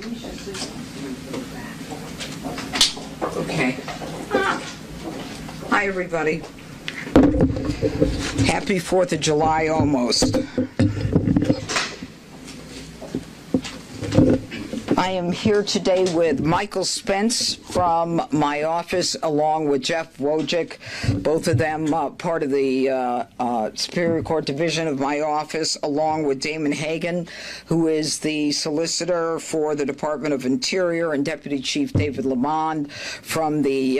Okay. Hi, everybody. Happy 4th of July almost. I am here today with Michael Spence from my office, along with Jeff Wojcik, both of them part of the Superior Court Division of my office, along with Damon Hagan, who is the solicitor for the Department of Interior, and Deputy Chief David Lamond from the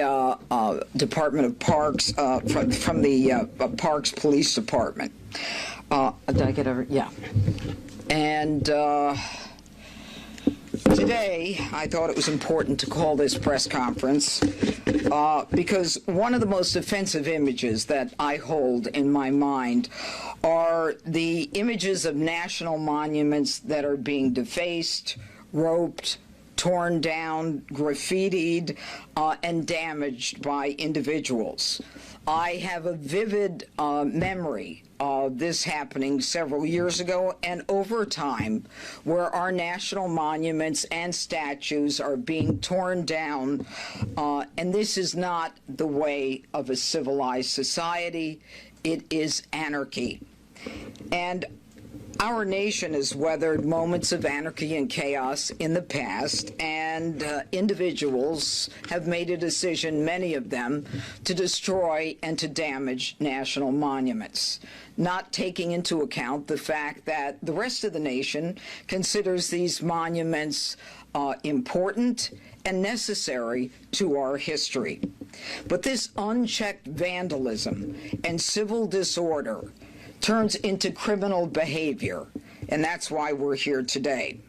Department of Parks, from the Parks Police Department. Did I get every? Yeah. And today, I thought it was important to call this press conference because one of the most offensive images that I hold in my mind are the images of national monuments that are being defaced, roped, torn down, graffitied, and damaged by individuals. I have a vivid memory of this happening several years ago and over time, where our national monuments and statues are being torn down, and this is not the way of a civilized society. It is anarchy. And our nation has weathered moments of anarchy and chaos in the past, and individuals have made a decision, many of them, to destroy and to damage national monuments, not taking into account the fact that the rest of the nation considers these monuments important and necessary to our history. But this unchecked vandalism and civil disorder turns into criminal behavior, and that's why we're here today.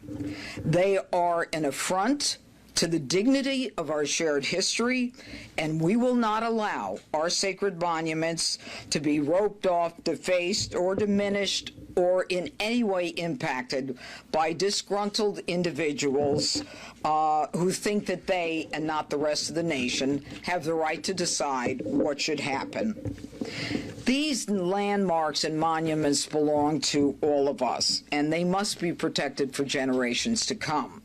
They are an affront to the dignity of our shared history, and we will not allow our sacred monuments to be roped off, defaced, or diminished, or in any way impacted by disgruntled individuals who think that they, and not the rest of the nation, have the right to decide what should happen. These landmarks and monuments belong to all of us, and they must be protected for generations to come.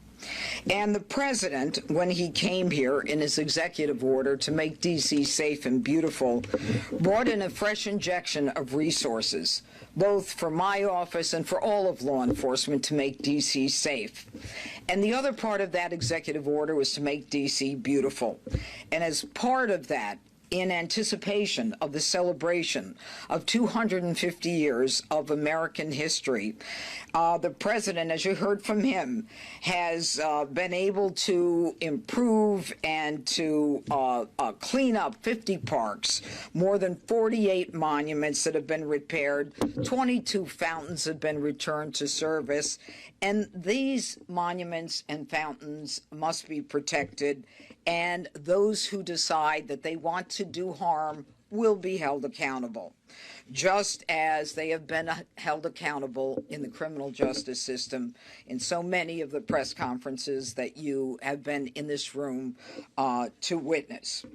And the president, when he came here in his executive order to make D.C. safe and beautiful, brought in a fresh injection of resources, both for my office and for all of law enforcement, to make D.C. safe. And the other part of that executive order was to make D.C. beautiful. And as part of that, in anticipation of the celebration of 250 years of American history, the president, as you heard from him, has been able to improve and to clean up 50 parks, more than 48 monuments that have been repaired, 22 fountains have been returned to service, and these monuments and fountains must be protected, and those who decide that they want to do harm will be held accountable, just as they have been held accountable in the criminal justice system in so many of the press conferences that you have been in this room to witness.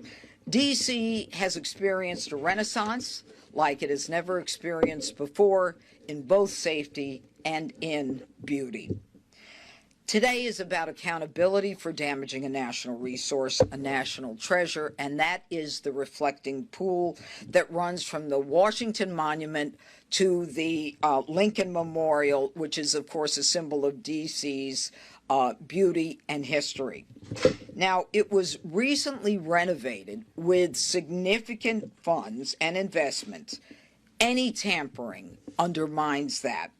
D.C. has experienced a renaissance like it has never experienced before in both safety and in beauty. Today is about accountability for damaging a national resource, a national treasure, and that is the reflecting pool that runs from the Washington Monument to the Lincoln Memorial, which is, of course, a symbol of D.C.'s beauty and history. Now, it was recently renovated with significant funds and investment. Any tampering undermines that.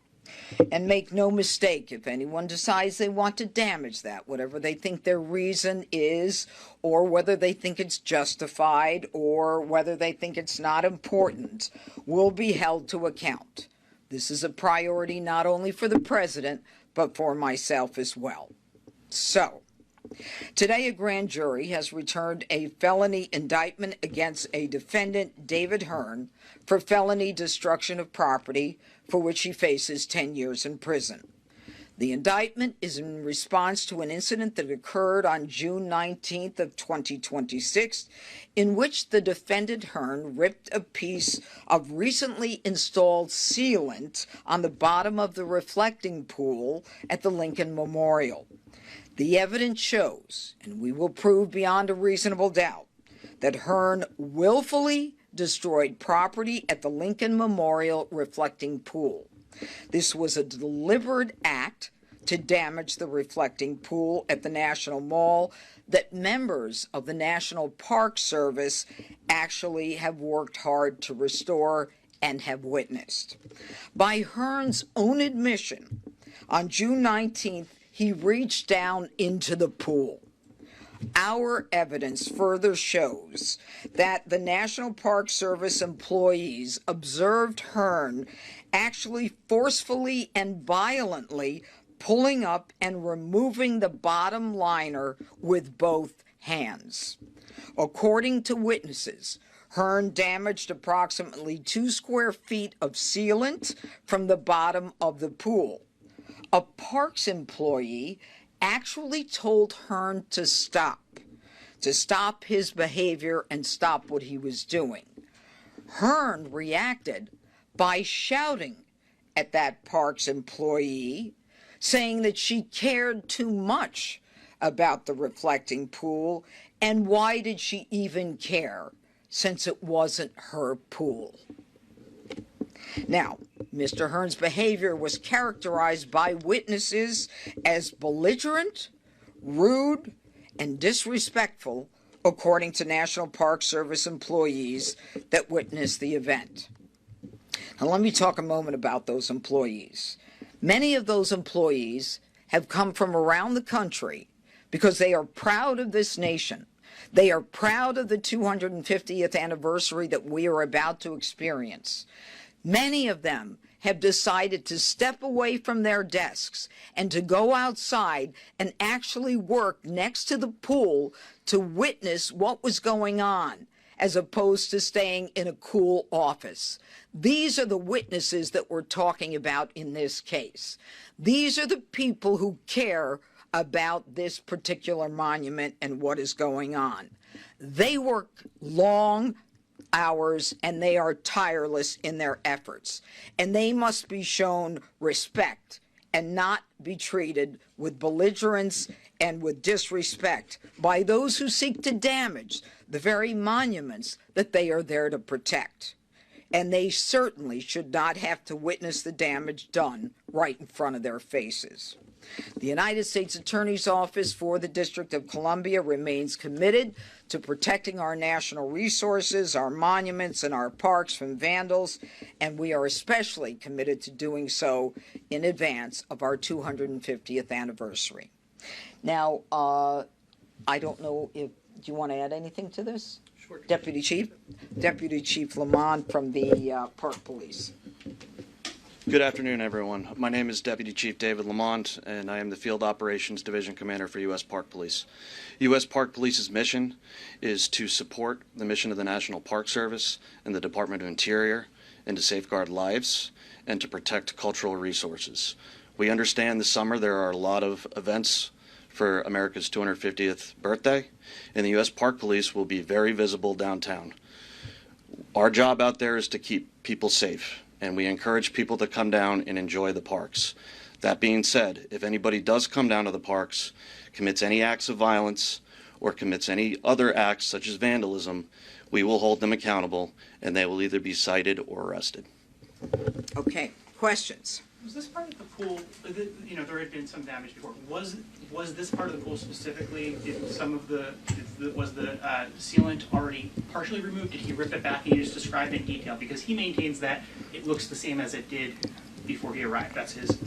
And make no mistake, if anyone decides they want to damage that, whatever they think their reason is, or whether they think it's justified, or whether they think it's not important, will be held to account. This is a priority not only for the president, but for myself as well. So, today a grand jury has returned a felony indictment against a defendant, David Hearn, for felony destruction of property, for which he faces 10 years in prison. The indictment is in response to an incident that occurred on June 19th of 2026, in which the defendant Hearn ripped a piece of recently installed sealant on the bottom of the reflecting pool at the Lincoln Memorial. The evidence shows, and we will prove beyond a reasonable doubt, that Hearn willfully destroyed property at the Lincoln Memorial reflecting pool. This was a deliberate act to damage the reflecting pool at the National Mall that members of the National Park Service actually have worked hard to restore and have witnessed. By Hearn's own admission, on June 19th, he reached down into the pool. Our evidence further shows that the National Park Service employees observed Hearn actually forcefully and violently pulling up and removing the bottom liner with both hands. According to witnesses, Hearn damaged approximately 2 square feet of sealant from the bottom of the pool. A Parks employee actually told Hearn to stop his behavior and stop what he was doing. Hearn reacted by shouting at that Parks employee, saying that she cared too much about the reflecting pool, and why did she even care, since it wasn't her pool. Now, Mr. Hearn's behavior was characterized by witnesses as belligerent, rude, and disrespectful, according to National Park Service employees that witnessed the event. Now, let me talk a moment about those employees. Many of those employees have come from around the country because they are proud of this nation. They are proud of the 250th anniversary that we are about to experience. Many of them have decided to step away from their desks and to go outside and actually work next to the pool to witness what was going on, as opposed to staying in a cool office. These are the witnesses that we're talking about in this case. These are the people who care about this particular monument and what is going on. They work long hours and they are tireless in their efforts, and they must be shown respect and not be treated with belligerence and with disrespect by those who seek to damage the very monuments that they are there to protect. And they certainly should not have to witness the damage done right in front of their faces. The United States Attorney's Office for the District of Columbia remains committed to protecting our national resources, our monuments, and our parks from vandals, and we are especially committed to doing so in advance of our 250th anniversary. Now, I don't know if, do you want to add anything to this? Sure. Deputy Chief? Deputy Chief Lamont from the Park Police. Good afternoon, everyone. My name is Deputy Chief David Lamont, and I am the Field Operations Division Commander for U.S. Park Police. U.S. Park Police's mission is to support the mission of the National Park Service and the Department of Interior, and to safeguard lives and to protect cultural resources. We understand this summer there are a lot of events for America's 250th birthday, and the U.S. Park Police will be very visible downtown. Our job out there is to keep people safe, and we encourage people to come down and enjoy the parks. That being said, if anybody does come down to the parks, commits any acts of violence, or commits any other acts such as vandalism, we will hold them accountable, and they will either be cited or arrested. Okay, questions? Was this part of the pool, you know, there had been some damage before. Was this part of the pool specifically, was the sealant already partially removed? Did he rip it back? Can you just describe in detail? Because he maintains that it looks the same as it did before he arrived. That's his.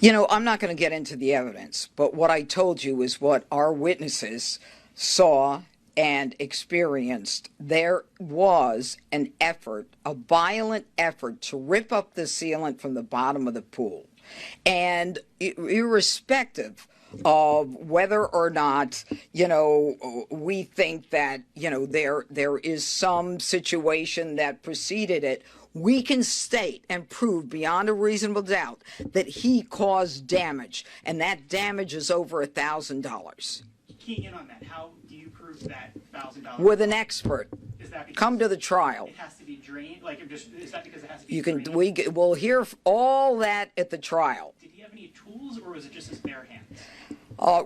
You know, I'm not going to get into the evidence, but what I told you is what our witnesses saw and experienced. There was an effort, a violent effort, to rip up the sealant from the bottom of the pool. And irrespective of whether or not, you know, we think that, you know, there is some situation that preceded it, we can state and prove beyond a reasonable doubt that he caused damage, and that damage is over $1,000. Keying in on that, how do you prove that $1,000? With an expert. Is that because Come to the trial. it has to be drained? Like, is that because it has to be You can. drained? We'll hear all that at the trial. Did he have any tools, or was it just his bare hands?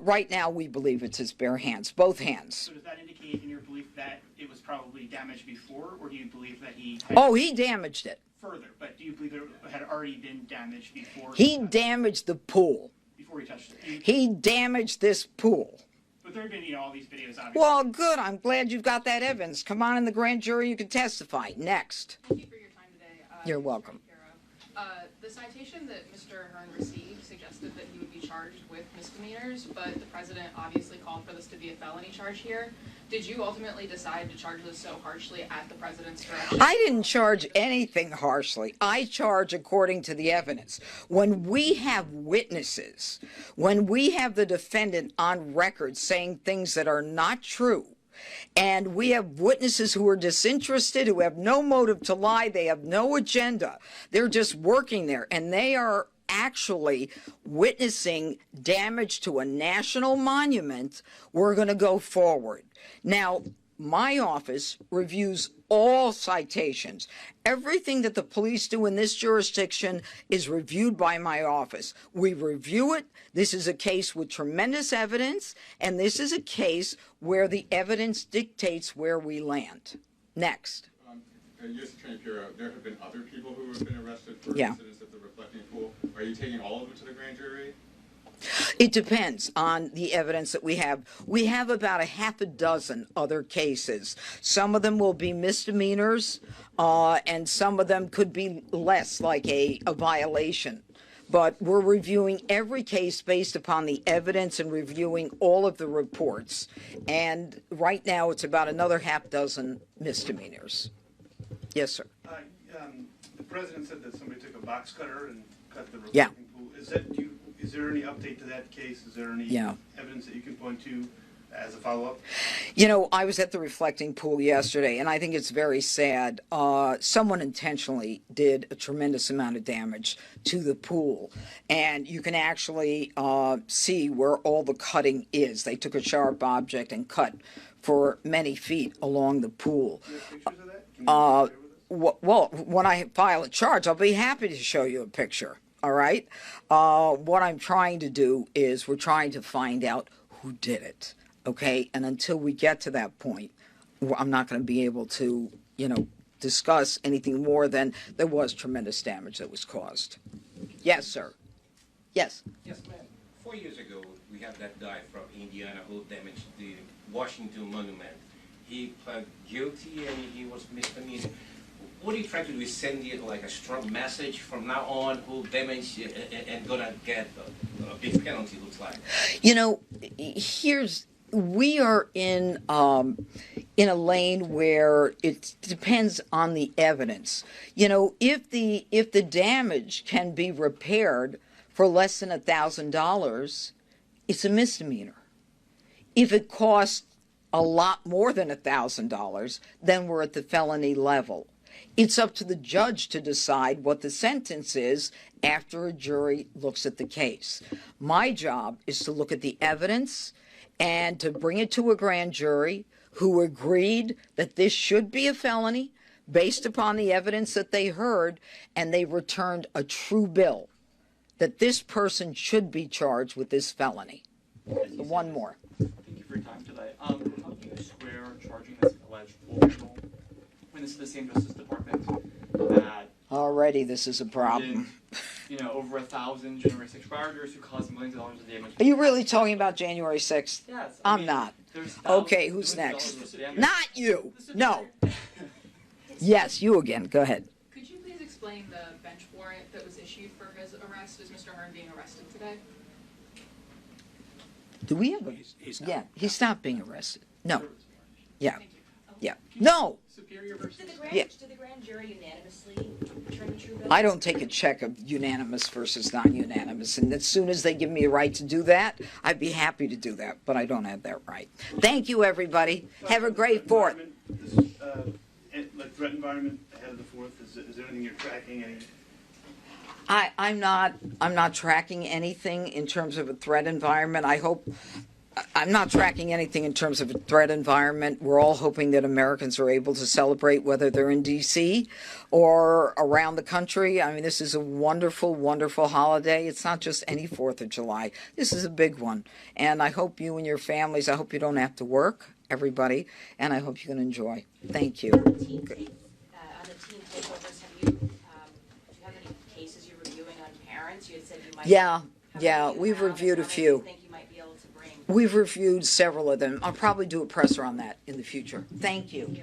Right now, we believe it's his bare hands, both hands. So does that indicate in your belief that it was probably damaged before, or do you believe that he had Oh, he damaged it. further? But do you believe it had already been damaged before? He damaged the pool. Before he touched it. He damaged this pool. But there have been, all these videos, obviously. Well, good. I'm glad you've got that evidence. Come on in the grand jury. You can testify. Next. Thank you for your time today. You're Jeanine welcome. Pirro. The citation that Mr. Hearn received suggested that he would be charged with misdemeanors, but the president obviously called for this to be a felony charge here. Did you ultimately decide to charge this so harshly at the president's direction? I didn't charge anything harshly. I charge according to the evidence. When we have witnesses, when we have the defendant on record saying things that are not true, and we have witnesses who are disinterested, who have no motive to lie, they have no agenda, they're just working there, and they are actually witnessing damage to a national monument, we're going to go forward. Now, my office reviews all citations. Everything that the police do in this jurisdiction is reviewed by my office. We review it. This is a case with tremendous evidence, and this is a case where the evidence dictates where we land. Next. U.S. Attorney Pirro, there have been other people who have been arrested for Yeah. incidents at the reflecting pool. Are you taking all of them to the grand jury? It depends on the evidence that we have. We have about a half a dozen other cases. Some of them will be misdemeanors, and some of them could be less, like a violation. But we're reviewing every case based upon the evidence and reviewing all of the reports. And right now, it's about another half dozen misdemeanors. Yes, sir. The president said that somebody took a box cutter and cut the Yeah. reflecting pool. Is there any update to that case? Is there any Yeah. evidence that you can point to as a follow-up? You know, I was at the reflecting pool yesterday, and I think it's very sad. Someone intentionally did a tremendous amount of damage to the pool, and you can actually see where all the cutting is. They took a sharp object and cut for many feet along the pool. Do you have pictures of that? Can you share with us? Well, when I file a charge, I'll be happy to show you a picture. All right. What I'm trying to do is we're trying to find out who did it. Okay. And until we get to that point, I'm not going to be able to, discuss anything more than there was tremendous damage that was caused. Yes, sir. Yes. Yes, ma'am. 4 years ago, we had that guy from Indiana who damaged the Washington Monument. He pled guilty and he was misdemeanor. What are you trying to do? Is send you like a strong message from now on who damaged and gonna get a big penalty? Looks like. We are in a lane where it depends on the evidence. If the damage can be repaired for less than $1,000, it's a misdemeanor. If it costs a lot more than $1,000, then we're at the felony level. It's up to the judge to decide what the sentence is after a jury looks at the case. My job is to look at the evidence and to bring it to a grand jury who agreed that this should be a felony based upon the evidence that they heard, and they returned a true bill that this person should be charged with this felony. One more. Thank you for your time today. How do you square charging this alleged pool vandal when this is the same Justice Department that Already this is a problem. did, over 1,000 January 6 rioters who caused millions of dollars of damage? Are you really talking about January 6th? Yes. I'm not. There's Okay, thousands, who's millions of next? dollars of damage. Not you. No. Yes, you again. Go ahead. Could you please explain the bench warrant that was issued for his arrest? Is Mr. Hearn being arrested today? Do we have a... He's not. Yeah, he's not being arrested. No. Yeah. Thank you. Yeah. No. Superior versus. Did Yeah. the grand jury unanimously return the true bill? I don't take a check of unanimous versus non-unanimous, and as soon as they give me a right to do that, I'd be happy to do that, but I don't have that right. Thank you, everybody. Have a great 4th. This, like threat environment ahead of the 4th? Is there anything you're tracking? I'm not tracking anything in terms of a threat environment. I'm not tracking anything in terms of a threat environment. We're all hoping that Americans are able to celebrate, whether they're in D.C. or around the country. I mean, this is a wonderful, wonderful holiday. It's not just any 4th of July. This is a big one. And I hope you and your families, I hope you don't have to work, everybody, and I hope you can enjoy. Thank you. On the teen takeovers, do you have any cases you're reviewing on parents? You had said you might. Yeah, we've reviewed a few. Think you might be able to bring. We've reviewed several of them. I'll probably do a presser on that in the future. Thank you.